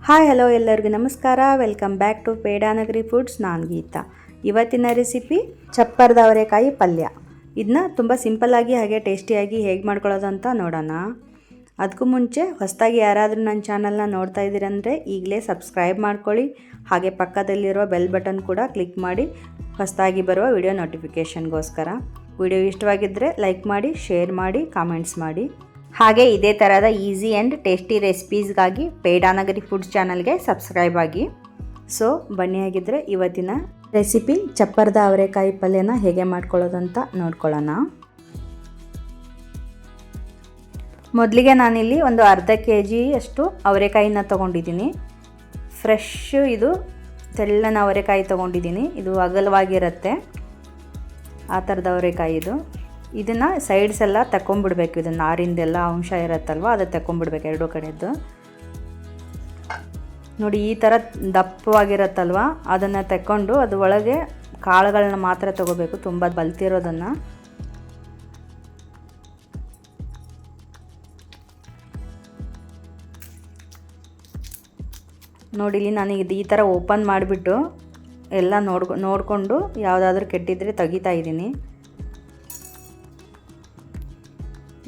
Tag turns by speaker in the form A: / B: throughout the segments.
A: Hi hello ಎಲ್ಲರಿಗೂ ನಮಸ್ಕಾರ. Welcome back to Pedanagari foods. ನಾನು ಗೀತಾ. ಇವತ್ತಿನ ರೆಸಿಪಿ ಚಪ್ಪರದ ಅವರೆಕಾಯಿ ಪಲ್ಯ. ಇದನ್ನ ತುಂಬ ಸಿಂಪಲ್ಲಾಗಿ ಹಾಗೆ ಟೇಸ್ಟಿಯಾಗಿ ಹೇಗೆ ಮಾಡ್ಕೊಳ್ಳೋದು ಅಂತ ನೋಡೋಣ. ಅದಕ್ಕೂ ಮುಂಚೆ ಹೊಸದಾಗಿ ಯಾರಾದರೂ ನನ್ನ ಚಾನಲ್ನ ನೋಡ್ತಾ ಇದ್ದೀರಂದರೆ ಈಗಲೇ ಸಬ್ಸ್ಕ್ರೈಬ್ ಮಾಡ್ಕೊಳ್ಳಿ. ಹಾಗೆ ಪಕ್ಕದಲ್ಲಿರುವ ಬೆಲ್ ಬಟನ್ ಕೂಡ ಕ್ಲಿಕ್ ಮಾಡಿ ಹೊಸದಾಗಿ ಬರುವ ವಿಡಿಯೋ ನೋಟಿಫಿಕೇಷನ್ಗೋಸ್ಕರ. ವಿಡಿಯೋ ಇಷ್ಟವಾಗಿದ್ದರೆ ಲೈಕ್ ಮಾಡಿ, ಶೇರ್ ಮಾಡಿ, ಕಾಮೆಂಟ್ಸ್ ಮಾಡಿ. ಹಾಗೆ ಇದೇ ಥರದ easy and tasty ರೆಸಿಪೀಸ್ಗಾಗಿ Pedanagari foods ಚಾನಲ್ಗೆ ಸಬ್ಸ್ಕ್ರೈಬ್ ಆಗಿ. ಸೊ ಬನ್ನಿ, ಆಗಿದ್ದರೆ ಇವತ್ತಿನ ರೆಸಿಪಿ ಚಪ್ಪರದ ಅವರೆಕಾಯಿ ಪಲ್ಯನ ಹೇಗೆ ಮಾಡ್ಕೊಳ್ಳೋದು ಅಂತ ನೋಡ್ಕೊಳ್ಳೋಣ. ಮೊದಲಿಗೆ ನಾನಿಲ್ಲಿ ಒಂದು ಅರ್ಧ kg ಅಷ್ಟು ಅವರೆಕಾಯಿನ ತೊಗೊಂಡಿದ್ದೀನಿ. ಫ್ರೆಶ್ ಇದು ತೆಳ್ಳನ ಅವರೆಕಾಯಿ ತೊಗೊಂಡಿದ್ದೀನಿ. ಇದು ಅಗಲವಾಗಿರುತ್ತೆ, ಆ ಥರದ ಅವರೆಕಾಯಿ ಇದು. ಇದನ್ನು ಸೈಡ್ಸ್ ಎಲ್ಲ ತಗೊಂಡ್ಬಿಡ್ಬೇಕು. ಇದನ್ನು ನಾರಿಂದೆಲ್ಲ ಅಂಶ ಇರುತ್ತಲ್ವ, ಅದು ತಗೊಂಡ್ಬಿಡ್ಬೇಕು ಎರಡು ಕಡೆದ್ದು. ನೋಡಿ, ಈ ಥರ ದಪ್ಪವಾಗಿರುತ್ತಲ್ವ, ಅದನ್ನು ತಗೊಂಡು ಅದು ಒಳಗೆ ಕಾಳುಗಳನ್ನ ಮಾತ್ರ ತಗೋಬೇಕು, ತುಂಬ ಬಲ್ತಿರೋದನ್ನು. ನೋಡಿ, ಇಲ್ಲಿ ನಾನು ಈ ಥರ ಓಪನ್ ಮಾಡಿಬಿಟ್ಟು ಎಲ್ಲ ನೋಡಿಕೊಂಡು ಯಾವುದಾದ್ರೂ ಕೆಟ್ಟಿದ್ರೆ ತೆಗಿತಾ ಇದ್ದೀನಿ.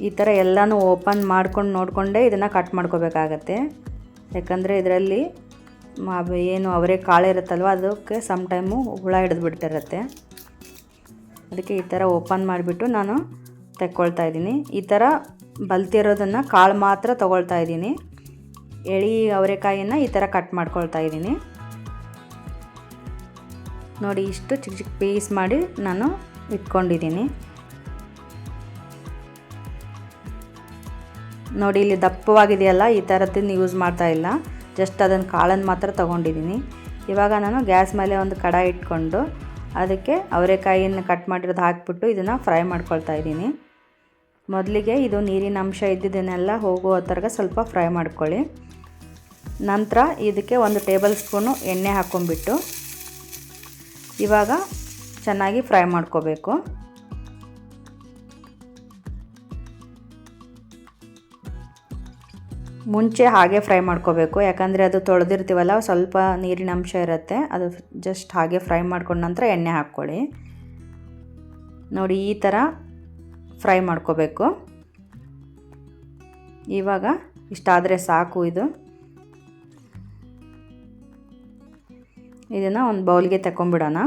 A: ಈ ಥರ ಎಲ್ಲನೂ ಓಪನ್ ಮಾಡ್ಕೊಂಡು ನೋಡಿಕೊಂಡೇ ಇದನ್ನು ಕಟ್ ಮಾಡ್ಕೋಬೇಕಾಗತ್ತೆ. ಯಾಕಂದರೆ ಇದರಲ್ಲಿ ಏನು ಅವರೇ ಕಾಳು ಇರುತ್ತಲ್ವ, ಅದಕ್ಕೆ ಸಮ್ ಟೈಮು ಹುಳ ಹಿಡಿದು ಬಿಡ್ತಿರುತ್ತೆ. ಅದಕ್ಕೆ ಈ ಥರ ಓಪನ್ ಮಾಡಿಬಿಟ್ಟು ನಾನು ತೆಕ್ಕೊಳ್ತಾ ಇದ್ದೀನಿ. ಈ ಥರ ಬಲ್ತಿರೋದನ್ನು ಕಾಳು ಮಾತ್ರ ತೊಗೊಳ್ತಾ ಇದ್ದೀನಿ. ಎಳೆ ಅವರೆಕಾಯಿಯನ್ನು ಈ ಥರ ಕಟ್ ಮಾಡ್ಕೊಳ್ತಾ ಇದ್ದೀನಿ. ನೋಡಿ, ಇಷ್ಟು ಚಿಕ್ಕ ಚಿಕ್ಕ ಪೀಸ್ ಮಾಡಿ ನಾನು ಇಟ್ಕೊಂಡಿದ್ದೀನಿ. ನೋಡಿ, ಇಲ್ಲಿ ದಪ್ಪವಾಗಿದೆಯಲ್ಲ, ಈ ಥರದ್ದನ್ನು ಯೂಸ್ ಮಾಡ್ತಾ ಇಲ್ಲ, ಜಸ್ಟ್ ಅದನ್ನು ಕಾಳನ್ನು ಮಾತ್ರ ತೊಗೊಂಡಿದ್ದೀನಿ. ಇವಾಗ ನಾನು ಗ್ಯಾಸ್ ಮೇಲೆ ಒಂದು ಕಡಾಯಿ ಇಟ್ಕೊಂಡು ಅದಕ್ಕೆ ಅವರೆಕಾಯಿಯನ್ನು ಕಟ್ ಮಾಡಿರೋದು ಹಾಕಿಬಿಟ್ಟು ಇದನ್ನು ಫ್ರೈ ಮಾಡ್ಕೊಳ್ತಾ ಇದ್ದೀನಿ. ಮೊದಲಿಗೆ ಇದು ನೀರಿನ ಅಂಶ ಇದ್ದಿದ್ದನ್ನೆಲ್ಲ ಹೋಗುವ ಥರ ಸ್ವಲ್ಪ ಫ್ರೈ ಮಾಡ್ಕೊಳ್ಳಿ. ನಂತರ ಇದಕ್ಕೆ 1 ಟೇಬಲ್ ಸ್ಪೂನು ಎಣ್ಣೆ ಹಾಕ್ಕೊಂಡ್ಬಿಟ್ಟು ಇವಾಗ ಚೆನ್ನಾಗಿ ಫ್ರೈ ಮಾಡ್ಕೋಬೇಕು. ಮುಂಚೆ ಹಾಗೆ ಫ್ರೈ ಮಾಡ್ಕೋಬೇಕು, ಯಾಕಂದರೆ ಅದು ತೊಳೆದಿರ್ತೀವಲ್ಲ, ಸ್ವಲ್ಪ ನೀರಿನ ಅಂಶ ಇರುತ್ತೆ. ಅದು ಜಸ್ಟ್ ಹಾಗೆ ಫ್ರೈ ಮಾಡ್ಕೊಂಡ ನಂತರ ಎಣ್ಣೆ ಹಾಕ್ಕೊಳ್ಳಿ. ನೋಡಿ, ಈ ಥರ ಫ್ರೈ ಮಾಡ್ಕೋಬೇಕು. ಇವಾಗ ಇಷ್ಟಾದರೆ ಸಾಕು. ಇದನ್ನು ಒಂದು ಬೌಲ್ಗೆ ತಗೊಂಡ್ಬಿಡೋಣ.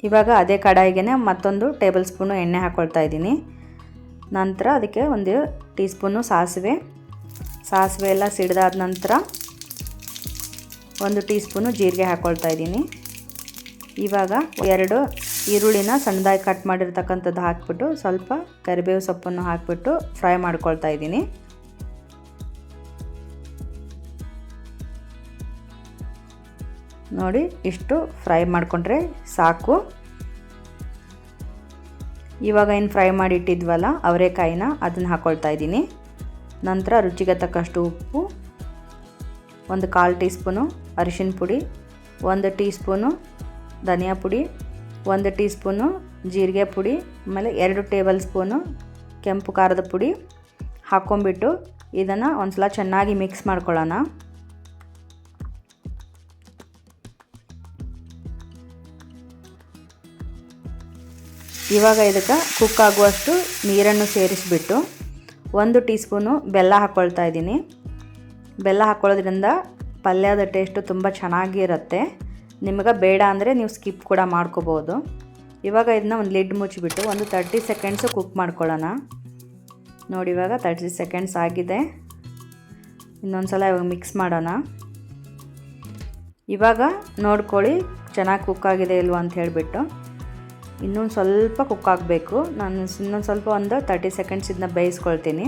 A: ಇವಾಗ ಅದೇ ಕಡಾಯಿಗೆ ಮತ್ತೊಂದು ಟೇಬಲ್ ಸ್ಪೂನು ಎಣ್ಣೆ ಹಾಕ್ಕೊಳ್ತಾ ಇದ್ದೀನಿ. ನಂತರ ಅದಕ್ಕೆ 1 ಟೀ ಸ್ಪೂನು ಸಾಸಿವೆ ಎಲ್ಲ ಸಿಡಿದಾದ ನಂತರ 1 ಟೀ ಸ್ಪೂನು ಜೀರಿಗೆ ಹಾಕ್ಕೊಳ್ತಾ ಇದ್ದೀನಿ. ಇವಾಗ 2 ಈರುಳ್ಳಿನ ಸಣ್ಣದಾಗಿ ಕಟ್ ಮಾಡಿರ್ತಕ್ಕಂಥದ್ದು ಹಾಕ್ಬಿಟ್ಟು ಸ್ವಲ್ಪ ಕರಿಬೇವು ಸೊಪ್ಪನ್ನು ಹಾಕ್ಬಿಟ್ಟು ಫ್ರೈ ಮಾಡ್ಕೊಳ್ತಾ ಇದ್ದೀನಿ. ನೋಡಿ, ಇಷ್ಟು ಫ್ರೈ ಮಾಡಿಕೊಂಡ್ರೆ ಸಾಕು. ಇವಾಗ ಏನು ಫ್ರೈ ಮಾಡಿ ಇಟ್ಟಿದ್ವಲ್ಲ ಅವರೆಕಾಯಿನ, ಅದನ್ನು ಹಾಕ್ಕೊಳ್ತಾ ಇದ್ದೀನಿ. ನಂತರ ರುಚಿಗೆ ತಕ್ಕಷ್ಟು ಉಪ್ಪು, 1/4 ಟೀ ಸ್ಪೂನು ಅರಿಶಿನ ಪುಡಿ, 1 ಟೀ ಸ್ಪೂನು ಧನಿಯಾ ಪುಡಿ, 1 ಟೀ ಸ್ಪೂನು ಜೀರಿಗೆ ಪುಡಿ, ಆಮೇಲೆ 2 ಟೇಬಲ್ ಸ್ಪೂನು ಕೆಂಪು ಖಾರದ ಪುಡಿ ಹಾಕ್ಕೊಂಬಿಟ್ಟು ಇದನ್ನು ಒಂದು ಸಲ ಚೆನ್ನಾಗಿ ಮಿಕ್ಸ್ ಮಾಡ್ಕೊಳ್ಳೋಣ. ಇವಾಗ ಇದಕ್ಕೆ ಕುಕ್ ಆಗುವಷ್ಟು ನೀರನ್ನು ಸೇರಿಸಿಬಿಟ್ಟು 1 ಟೀ ಸ್ಪೂನು ಬೆಲ್ಲ ಹಾಕ್ಕೊಳ್ತಾ ಇದ್ದೀನಿ. ಬೆಲ್ಲ ಹಾಕ್ಕೊಳ್ಳೋದ್ರಿಂದ ಪಲ್ಯದ ಟೇಸ್ಟು ತುಂಬ ಚೆನ್ನಾಗಿರುತ್ತೆ. ನಿಮಗೆ ಬೇಡ ಅಂದರೆ ನೀವು ಸ್ಕಿಪ್ ಕೂಡ ಮಾಡ್ಕೋಬೋದು. ಇವಾಗ ಇದನ್ನ ಒಂದು ಲಿಡ್ ಮುಚ್ಚಿಬಿಟ್ಟು ಒಂದು 30 ಸೆಕೆಂಡ್ಸು ಕುಕ್ ಮಾಡ್ಕೊಳ್ಳೋಣ. ನೋಡಿ, ಇವಾಗ 30 ಸೆಕೆಂಡ್ಸ್ ಆಗಿದೆ. ಇನ್ನೊಂದು ಸಲ ಇವಾಗ ಮಿಕ್ಸ್ ಮಾಡೋಣ. ಇವಾಗ ನೋಡ್ಕೊಳ್ಳಿ ಚೆನ್ನಾಗಿ ಕುಕ್ ಆಗಿದೆ ಇಲ್ವ ಅಂತ ಹೇಳಿಬಿಟ್ಟು. ಇನ್ನೊಂದು ಸ್ವಲ್ಪ ಕುಕ್ ಆಗಬೇಕು. ನಾನು ಇನ್ನೊಂದು ಸ್ವಲ್ಪ ಒಂದು 30 ಸೆಕೆಂಡ್ಸ್ ಇದನ್ನ ಬೇಯಿಸ್ಕೊಳ್ತೀನಿ.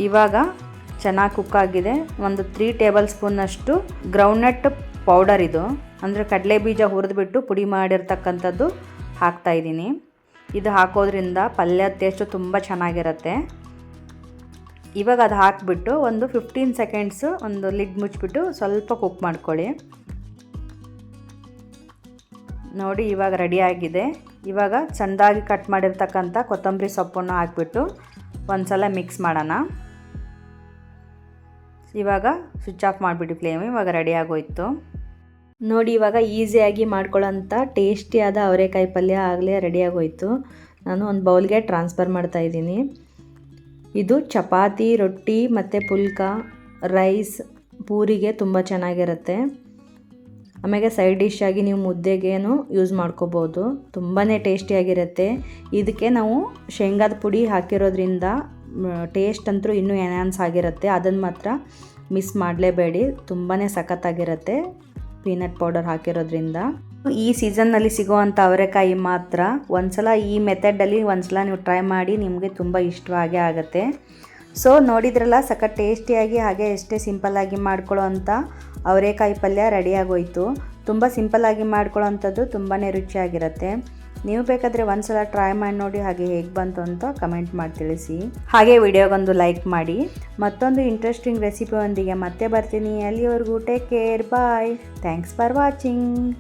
A: ಇವಾಗ ಚೆನ್ನಾಗಿ ಕುಕ್ ಆಗಿದೆ. ಒಂದು 3 ಟೇಬಲ್ ಸ್ಪೂನಷ್ಟು ಗ್ರೌಂಡ್ನಟ್ ಪೌಡರ್, ಇದು ಅಂದರೆ ಕಡಲೆ ಬೀಜ ಹುರಿದ್ಬಿಟ್ಟು ಪುಡಿ ಮಾಡಿರ್ತಕ್ಕಂಥದ್ದು ಹಾಕ್ತಾಯಿದ್ದೀನಿ. ಇದು ಹಾಕೋದ್ರಿಂದ ಪಲ್ಯದ ಟೇಸ್ಟು ತುಂಬ ಚೆನ್ನಾಗಿರುತ್ತೆ. ಇವಾಗ ಅದು ಹಾಕಿಬಿಟ್ಟು ಒಂದು 15 ಸೆಕೆಂಡ್ಸು ಒಂದು ಲಿಡ್ ಮುಚ್ಚಿಬಿಟ್ಟು ಸ್ವಲ್ಪ ಕುಕ್ ಮಾಡ್ಕೊಳ್ಳಿ. ನೋಡಿ, ಇವಾಗ ರೆಡಿ ಆಗಿದೆ. ಇವಾಗ ಸಣ್ಣದಾಗಿ ಕಟ್ ಮಾಡಿರ್ತಕ್ಕಂಥ ಕೊತ್ತಂಬರಿ ಸೊಪ್ಪನ್ನು ಹಾಕ್ಬಿಟ್ಟು ಒಂದು ಸಲ ಮಿಕ್ಸ್ ಮಾಡೋಣ. ಇವಾಗ ಸ್ವಿಚ್ ಆಫ್ ಮಾಡಿಬಿಟ್ಟು ಫ್ಲೇಮ್. ಇವಾಗ ರೆಡಿ ಆಗೋಯ್ತು ನೋಡಿ. ಇವಾಗ ಈಸಿಯಾಗಿ ಮಾಡ್ಕೊಳ್ಳೋಂಥ ಟೇಸ್ಟಿಯಾದ ಅವರೆಕಾಯಿ ಪಲ್ಯ ಆಗಲೇ ರೆಡಿ ಆಗೋಯ್ತು. ನಾನು ಒಂದು ಬೌಲ್ಗೆ ಟ್ರಾನ್ಸ್ಫರ್ ಮಾಡ್ತಾಯಿದ್ದೀನಿ. ಇದು ಚಪಾತಿ, ರೊಟ್ಟಿ ಮತ್ತು ಪುಲ್ಕ, ರೈಸ್, ಪೂರಿಗೆ ತುಂಬ ಚೆನ್ನಾಗಿರುತ್ತೆ. ಆಮೇಲೆ ಸೈಡ್ ಡಿಶ್ ಆಗಿ ನೀವು ಮುದ್ದೆಗೇನು ಯೂಸ್ ಮಾಡ್ಕೋಬೋದು. ತುಂಬಾ ಟೇಸ್ಟಿಯಾಗಿರುತ್ತೆ. ಇದಕ್ಕೆ ನಾವು ಶೇಂಗಾದ ಪುಡಿ ಹಾಕಿರೋದ್ರಿಂದ ಟೇಸ್ಟ್ ಅಂತೂ ಇನ್ನೂ ಎನ್ಹಾನ್ಸ್ ಆಗಿರುತ್ತೆ. ಅದನ್ನು ಮಾತ್ರ ಮಿಸ್ ಮಾಡಲೇಬೇಡಿ, ತುಂಬಾ ಸಖತ್ತಾಗಿರುತ್ತೆ ಪೀನಟ್ ಪೌಡರ್ ಹಾಕಿರೋದ್ರಿಂದ. ಈ ಸೀಸನ್ನಲ್ಲಿ ಸಿಗೋವಂಥ ಅವರೆಕಾಯಿ ಮಾತ್ರ ಒಂದ್ಸಲ ಈ ಮೆಥಡಲ್ಲಿ ಒಂದ್ಸಲ ನೀವು ಟ್ರೈ ಮಾಡಿ, ನಿಮಗೆ ತುಂಬ ಇಷ್ಟವಾಗೇ ಆಗುತ್ತೆ. ಸೊ ನೋಡಿದ್ರಲ್ಲ, ಸಖತ್ ಟೇಸ್ಟಿಯಾಗಿ ಹಾಗೆ ಎಷ್ಟೇ ಸಿಂಪಲ್ಲಾಗಿ ಮಾಡ್ಕೊಳ್ಳೋ ಅಂಥ ಅವರೆಕಾಯಿ ಪಲ್ಯ ರೆಡಿಯಾಗೋಯ್ತು. ತುಂಬ ಸಿಂಪಲ್ಲಾಗಿ ಮಾಡ್ಕೊಳ್ಳೋ ಅಂಥದ್ದು ತುಂಬಾ ರುಚಿಯಾಗಿರುತ್ತೆ. ನೀವು ಬೇಕಾದರೆ ಒಂದ್ಸಲ ಟ್ರೈ ಮಾಡಿ ನೋಡಿ, ಹಾಗೆ ಹೇಗೆ ಬಂತು ಅಂತ ಕಮೆಂಟ್ ಮಾಡಿ ತಿಳಿಸಿ. ಹಾಗೆ ವಿಡಿಯೋಗೊಂದು ಲೈಕ್ ಮಾಡಿ. ಮತ್ತೊಂದು ಇಂಟ್ರೆಸ್ಟಿಂಗ್ ರೆಸಿಪಿಯೊಂದಿಗೆ ಮತ್ತೆ ಬರ್ತೀನಿ. ಅಲ್ಲಿವರೆಗೂ take care, bye. Thanks for watching.